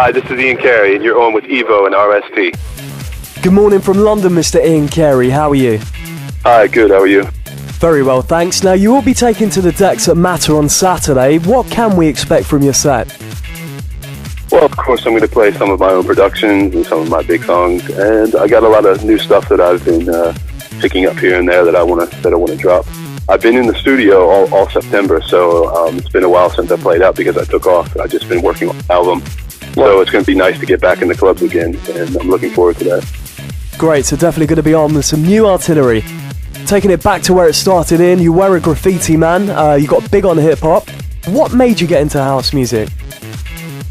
Hi, this is Ian Carey, and you're on with Evo and RST. Good morning from London, Mr. Ian Carey. How are you? Hi, good. How are you? Very well, thanks. Now, you will be taken to the decks at Matter on Saturday. What can we expect from your set? Well, of course, I'm going to play some of my own productions and some of my big songs, and I got a lot of new stuff that I've been picking up here and there that I want to drop. I've been in the studio all September, so it's been a while since I played out because I took off. I've just been working on the album, so it's going to be nice to get back in the clubs again, and I'm looking forward to that. Great, so definitely going to be on with some new artillery. Taking it back to where it started in, you were a graffiti man, you got big on hip-hop. What made you get into house music?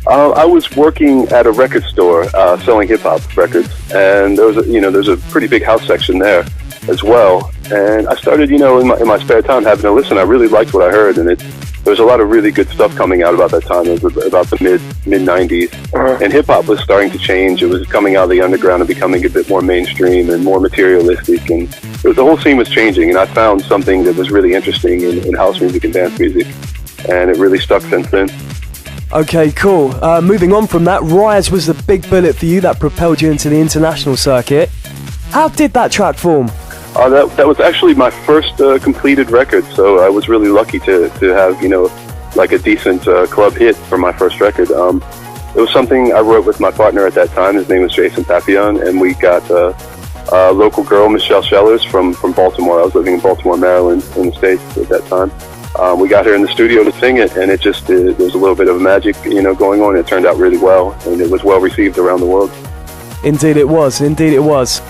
I was working at a record store selling hip-hop records, and there's a pretty big house section there as well. And I started, in my spare time having to listen. I really liked what I heard, and there was a lot of really good stuff coming out about that time. It was about the mid-90s, and hip-hop was starting to change. It was coming out of the underground and becoming a bit more mainstream and more materialistic, and the whole scene was changing, and I found something that was really interesting in house music and dance music, and it really stuck since then. Okay, cool. Moving on from that, Rise was the big bullet for you that propelled you into the international circuit. How did that track form? That was actually my first completed record, so I was really lucky to have, like a decent club hit for my first record. It was something I wrote with my partner at that time. His name was Jason Papillon, and we got a local girl, Michelle Schellers, from Baltimore. I was living in Baltimore, Maryland, in the States at that time. We got her in the studio to sing it, and there was a little bit of magic, going on. It turned out really well, and it was well received around the world. Indeed it was, indeed it was.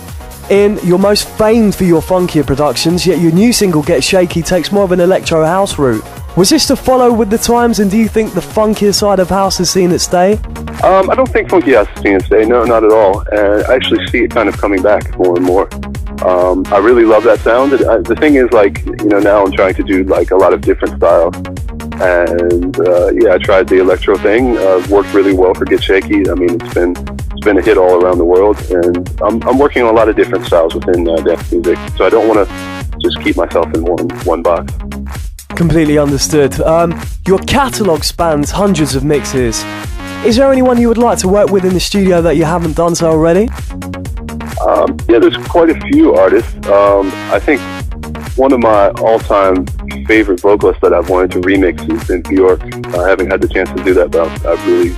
Ian, you're most famed for your funkier productions, yet your new single, Get Shaky, takes more of an electro house route. Was this to follow with the times, and do you think the funkier side of house has seen its day? I don't think funky house has seen its day, no, not at all. I actually see it kind of coming back more and more. I really love that sound. The thing is, now I'm trying to do like a lot of different styles. And I tried the electro thing. Worked really well for Get Shaky. I mean, it's been a hit all around the world, and I'm working on a lot of different styles within dance music. So I don't want to just keep myself in one box. Completely understood. Your catalogue spans hundreds of mixes. Is there anyone you would like to work with in the studio that you haven't done so already? There's quite a few artists. I think one of my all-time favorite vocalists that I've wanted to remix has been Björk. I haven't had the chance to do that, but I'd really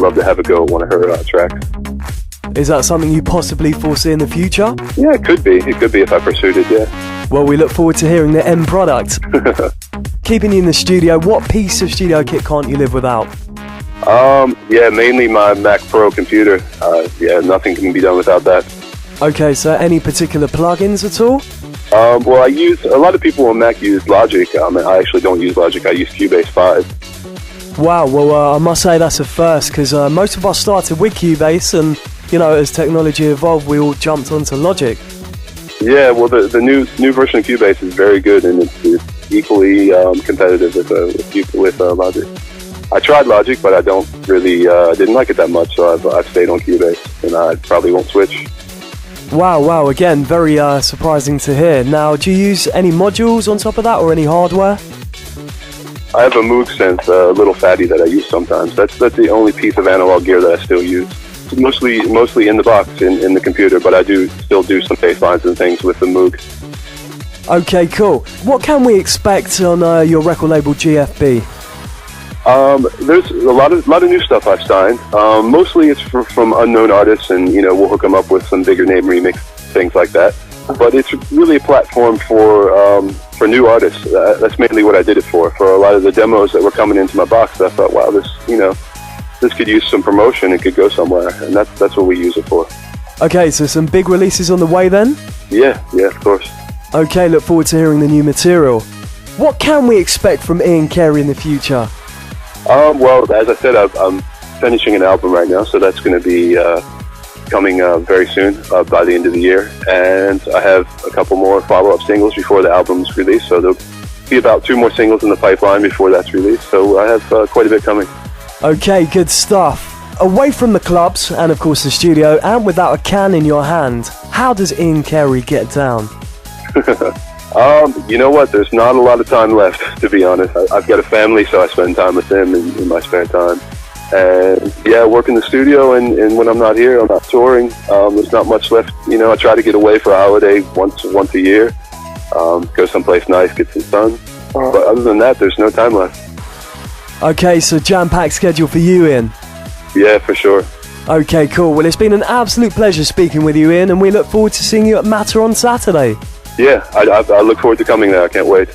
love to have a go at one of her tracks. Is that something you possibly foresee in the future? Yeah, it could be. It could be if I pursued it, yeah. Well, we look forward to hearing the end product. Keeping you in the studio, what piece of studio kit can't you live without? Mainly my Mac Pro computer. Nothing can be done without that. Okay, so any particular plugins at all? I use, a lot of people on Mac use Logic. I actually don't use Logic. I use Cubase 5. Wow, well, I must say that's a first, because most of us started with Cubase, and, as technology evolved, we all jumped onto Logic. Yeah, well, the new version of Cubase is very good, and it's equally competitive with Logic. I tried Logic, but I don't really, didn't like it that much, so I've stayed on Cubase, and I probably won't switch. Wow, again, very surprising to hear. Now, do you use any modules on top of that, or any hardware? I have a Moog Sense, a little fatty that I use sometimes. That's the only piece of analog gear that I still use. Mostly in the box, in the computer, but I still do some bass lines and things with the Moog. Okay, cool. What can we expect on your record label GFB? There's a lot of new stuff I've signed. Mostly it's from unknown artists, and we'll hook them up with some bigger name remix, things like that. But it's really a platform for new artists. That's mainly what I did it for. For a lot of the demos that were coming into my box, I thought, wow, this could use some promotion. It could go somewhere, and that's what we use it for. Okay, so some big releases on the way then? Yeah, of course. Okay, look forward to hearing the new material. What can we expect from Ian Carey in the future? As I said, I'm finishing an album right now, so that's going to be coming very soon, by the end of the year. And I have a couple more follow-up singles before the album's released, so there'll be about 2 more singles in the pipeline before that's released, so I have quite a bit coming. Okay, good stuff. Away from the clubs, and of course the studio, and without a can in your hand, how does Ian Carey get down? You know what? There's not a lot of time left, to be honest. I've got a family, so I spend time with them in my spare time. And yeah, work in the studio, and when I'm not here, I'm not touring. There's not much left. You know, I try to get away for a holiday once a year. Go someplace nice, get some sun. But other than that, there's no time left. Okay, so jam-packed schedule for you, Ian. Yeah, for sure. Okay, cool. Well, it's been an absolute pleasure speaking with you, Ian, and we look forward to seeing you at Matter on Saturday. Yeah, I look forward to coming there. I can't wait.